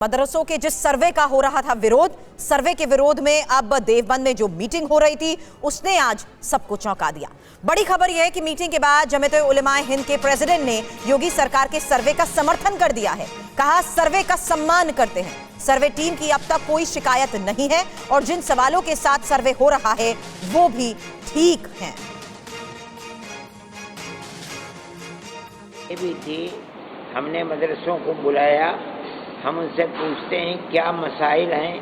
मदरसों के जिस सर्वे का हो रहा था विरोध, सर्वे के विरोध में अब देवबंद में जो मीटिंग हो रही थी उसने आज सबको चौंका दिया। बड़ी खबर यह है कि मीटिंग के बाद जमीयत उलमाए हिंद के प्रेसिडेंट ने योगी सरकार के सर्वे का समर्थन कर दिया है। कहा सर्वे का सम्मान करते हैं, सर्वे टीम की अब तक कोई शिकायत नहीं है और जिन सवालों के साथ सर्वे हो रहा है वो भी ठीक है। भी थी, हमने मदरसों को बुलाया, हम उनसे पूछते हैं क्या मसाइल हैं।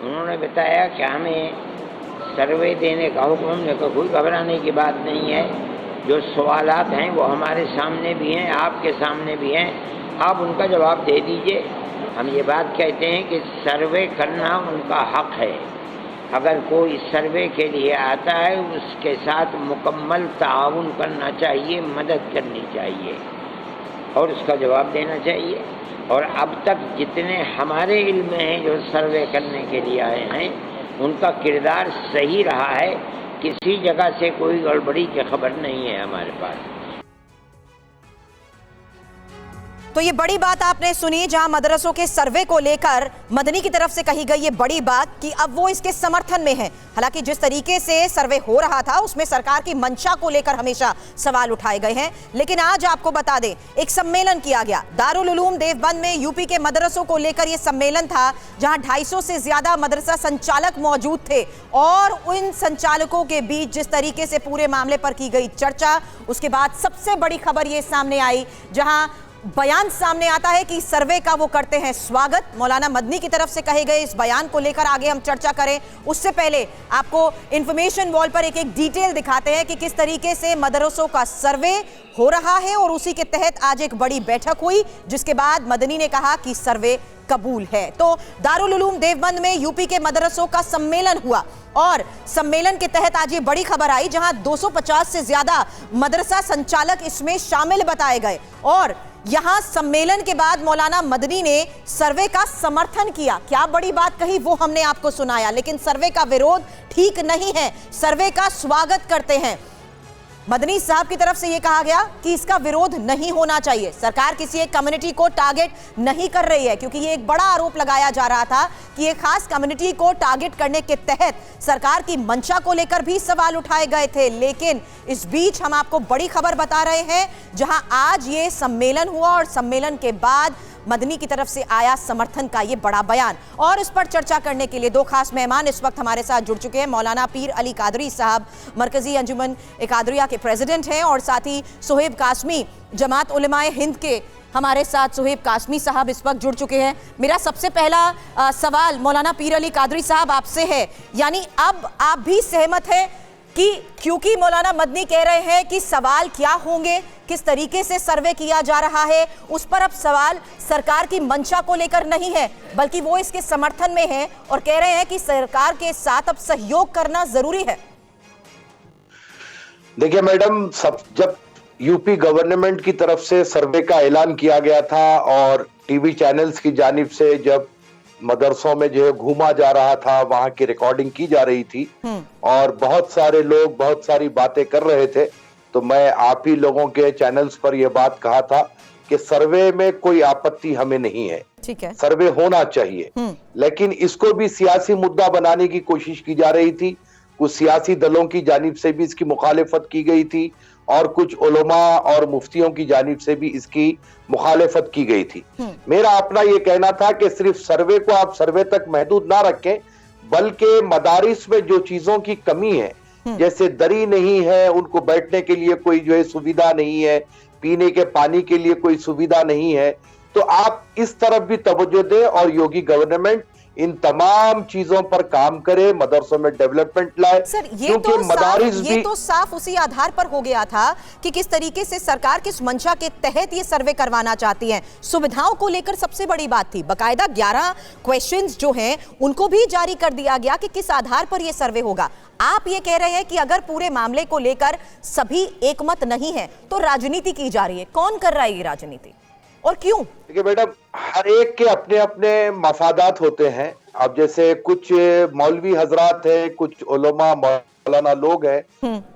उन्होंने बताया कि हमें सर्वे देने का हुक्म। हमने कहा कोई घबराने की बात नहीं है, जो सवालात हैं वो हमारे सामने भी हैं, आपके सामने भी हैं, आप उनका जवाब दे दीजिए। हम ये बात कहते हैं कि सर्वे करना उनका हक है। अगर कोई सर्वे के लिए आता है उसके साथ मुकम्मल ताउन करना चाहिए, मदद करनी चाहिए और उसका जवाब देना चाहिए। और अब तक जितने हमारे इल्म में हैं जो सर्वे करने के लिए आए हैं उनका किरदार सही रहा है, किसी जगह से कोई गड़बड़ी की खबर नहीं है हमारे पास। तो ये बड़ी बात आपने सुनी, जहां मदरसों के सर्वे को लेकर मदनी की तरफ से कही गई ये बड़ी बात कि अब वो इसके समर्थन में है। हालांकि जिस तरीके से सर्वे हो रहा था उसमें सरकार की मंशा को लेकर हमेशा सवाल उठाए गए हैं, लेकिन आज आपको बता दें एक सम्मेलन किया गया दारुल उलूम देवबंद में। यूपी के मदरसों को लेकर यह सम्मेलन था जहां 250 से ज्यादा मदरसा संचालक मौजूद थे और उन संचालकों के बीच जिस तरीके से पूरे मामले पर की गई चर्चा, उसके बाद सबसे बड़ी खबर यह सामने आई जहां बयान सामने आता है कि सर्वे का वो करते हैं स्वागत। मौलाना मदनी की तरफ से कहे गए इस बयान को लेकर आगे हम चर्चा करें उससे पहले आपको इंफॉर्मेशन वॉल पर एक डिटेल दिखाते हैं कि किस तरीके से मदरसों का सर्वे हो रहा है और उसी के तहत आज एक बड़ी बैठक हुई जिसके बाद मदनी ने कहा कि सर्वे कबूल है। तो दारुल उलूम देवबंद में यूपी के मदरसों का सम्मेलन हुआ और सम्मेलन के तहत आज ये बड़ी खबर आई जहां 250 से ज्यादा मदरसा संचालक इसमें शामिल बताए गए और यहां सम्मेलन के बाद मौलाना मदनी ने सर्वे का समर्थन किया। क्या बड़ी बात कही वो हमने आपको सुनाया, लेकिन सर्वे का विरोध ठीक नहीं है, सर्वे का स्वागत करते हैं। मदनी साहब की तरफ से यह कहा गया कि इसका विरोध नहीं होना चाहिए, सरकार किसी एक कम्युनिटी को टारगेट नहीं कर रही है, क्योंकि ये एक बड़ा आरोप लगाया जा रहा था कि एक खास कम्युनिटी को टारगेट करने के तहत सरकार की मंशा को लेकर भी सवाल उठाए गए थे। लेकिन इस बीच हम आपको बड़ी खबर बता रहे हैं जहां आज ये सम्मेलन हुआ और सम्मेलन के बाद मदनी की तरफ से आया समर्थन का ये बड़ा बयान। और इस पर चर्चा करने के लिए दो खास मेहमान इस वक्त हमारे साथ जुड़ चुके हैं। मौलाना पीर अली कादरी साहब मरकजी अंजुमन कादरिया के प्रेसिडेंट हैं और साथ ही सुहेब कासमी जमात उलमाए हिंद के हमारे साथ सुहेब कासमी साहब इस वक्त जुड़ चुके हैं। मेरा सबसे पहला सवाल मौलाना पीर अली कादरी साहब आपसे है, यानी अब आप भी सहमत हैं कि क्योंकि मौलाना मदनी कह रहे हैं कि सवाल क्या होंगे, किस तरीके से सर्वे किया जा रहा है, उस पर अब सवाल सरकार की मंशा को लेकर नहीं है बल्कि वो इसके समर्थन में है और कह रहे हैं कि सरकार के साथ अब सहयोग करना जरूरी है। देखिए मैडम, जब यूपी गवर्नमेंट की तरफ से सर्वे का ऐलान किया गया था और टीवी चैनल्स की जानिब से जब मदरसों में जो है घूमा जा रहा था, वहां की रिकॉर्डिंग की जा रही थी और बहुत सारे लोग बहुत सारी बातें कर रहे थे, तो मैं आप ही लोगों के चैनल्स पर यह बात कहा था कि सर्वे में कोई आपत्ति हमें नहीं है, ठीक है, सर्वे होना चाहिए। लेकिन इसको भी सियासी मुद्दा बनाने की कोशिश की जा रही थी, कुछ सियासी दलों की जानिब से भी इसकी मुखालिफत की गई थी और कुछ उलमा और मुफ्तियों की जानिब से भी इसकी मुखालिफत की गई थी। मेरा अपना ये कहना था कि सिर्फ सर्वे को आप सर्वे तक महदूद ना रखें, बल्कि मदारिस में जो चीजों की कमी है, जैसे दरी नहीं है, उनको बैठने के लिए कोई जो है सुविधा नहीं है, पीने के पानी के लिए कोई सुविधा नहीं है, तो आप इस तरफ भी तवज्जो दें और योगी गवर्नमेंट इन तमाम चीजों पर काम करे, मदरसों में डेवलपमेंट लाए। सर ये तो साफ उसी आधार पर हो गया था कि किस तरीके से सरकार किस मंशा के तहत ये सर्वे करवाना चाहती है। सुविधाओं को लेकर सबसे बड़ी बात थी, बकायदा 11 क्वेश्चंस जो हैं उनको भी जारी कर दिया गया कि किस आधार पर ये सर्वे होगा। आप ये कह रहे हैं कि अगर पूरे मामले को लेकर सभी एकमत नहीं है तो राजनीति की जा रही है। कौन कर रहा है ये राजनीति और क्यों? देखिए मैडम, हर एक के अपने अपने मफादात होते हैं। अब जैसे कुछ मौलवी हजरात है, कुछ उलमा मौलाना लोग हैं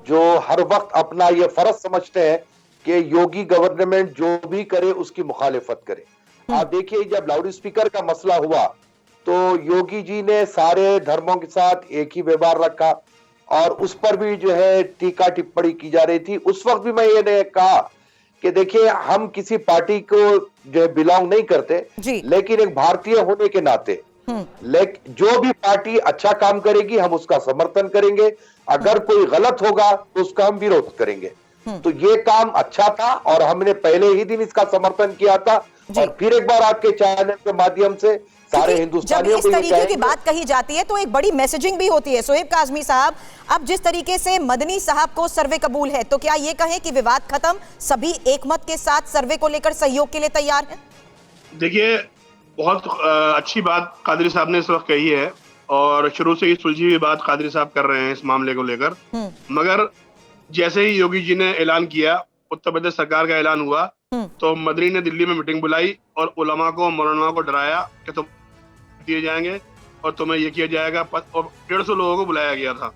जो हर वक्त अपना ये फर्ज समझते हैं कि योगी गवर्नमेंट जो भी करे उसकी मुखालिफत करे। आप देखिए जब लाउड स्पीकर का मसला हुआ तो योगी जी ने सारे धर्मों के साथ एक ही व्यवहार रखा और उस पर भी जो है टीका टिप्पणी की जा रही थी। उस वक्त भी मैं ये कहा कि देखिए हम किसी पार्टी को जो है बिलोंग नहीं करते, लेकिन एक भारतीय होने के नाते लेकिन जो भी पार्टी अच्छा काम करेगी हम उसका समर्थन करेंगे, अगर कोई गलत होगा तो उसका हम विरोध करेंगे। तो ये काम अच्छा था और हमने पहले ही दिन इसका समर्थन किया था और फिर एक बार आपके चैनल के माध्यम से सारे हिंदुस्तानियों को जब इस तरीके की बात कही जाती है तो एक बड़ी मैसेजिंग भी होती है। सोहेब काज़मी साहब, अब जिस तरीके से मदनी साहब को सर्वे कबूल है तो क्या ये कहें कि विवाद खत्म, सभी एकमत के साथ सर्वे को लेकर सहयोग के लिए तैयार हैं? देखिए, बहुत अच्छी बात कादरी साहब ने इस वक्त कही है और शुरू से ही सुलझी हुई बात कादरी साहब कर रहे हैं इस मामले को लेकर। मगर जैसे ही योगी जी ने ऐलान किया, उत्तर प्रदेश सरकार का ऐलान हुआ, तो मदनी ने दिल्ली में मीटिंग बुलाई और उलमा को, मौलाना को डराया कि तुम दिए जाएंगे और तुम्हें ये किया जाएगा, और 150 लोगों को बुलाया गया था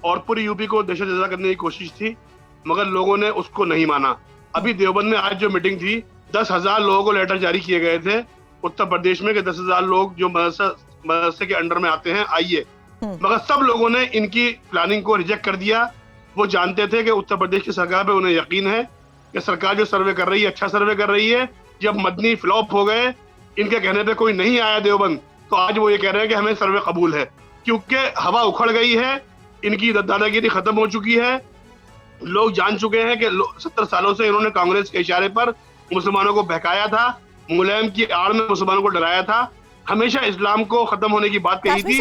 और पूरी यूपी को दहशत जदा करने की कोशिश थी, मगर लोगों ने उसको नहीं माना। अभी देवबंद में आज जो मीटिंग थी, 10,000 लोगों को लेटर जारी किए गए थे उत्तर प्रदेश में कि 10,000 लोग जो मदरसे के अंडर में आते हैं आइए, मगर सब लोगों ने इनकी प्लानिंग को रिजेक्ट कर दिया। वो जानते थे कि उत्तर प्रदेश की सरकार पे उन्हें यकीन है कि सरकार जो सर्वे कर रही है अच्छा सर्वे कर रही है। जब मदनी फ्लॉप हो गए, इनके कहने पे कोई नहीं आया देवबंद, तो आज वो ये कह रहे हैं कि हमें सर्वे कबूल है, क्योंकि हवा उखड़ गई है, इनकी दादागिरी खत्म हो चुकी है। लोग जान चुके हैं कि 70 सालों से इन्होंने कांग्रेस के इशारे पर मुसलमानों को बहकाया था, मुलायम की आड़ में मुसलमानों को डराया था, हमेशा इस्लाम को खत्म होने की बात कही थी।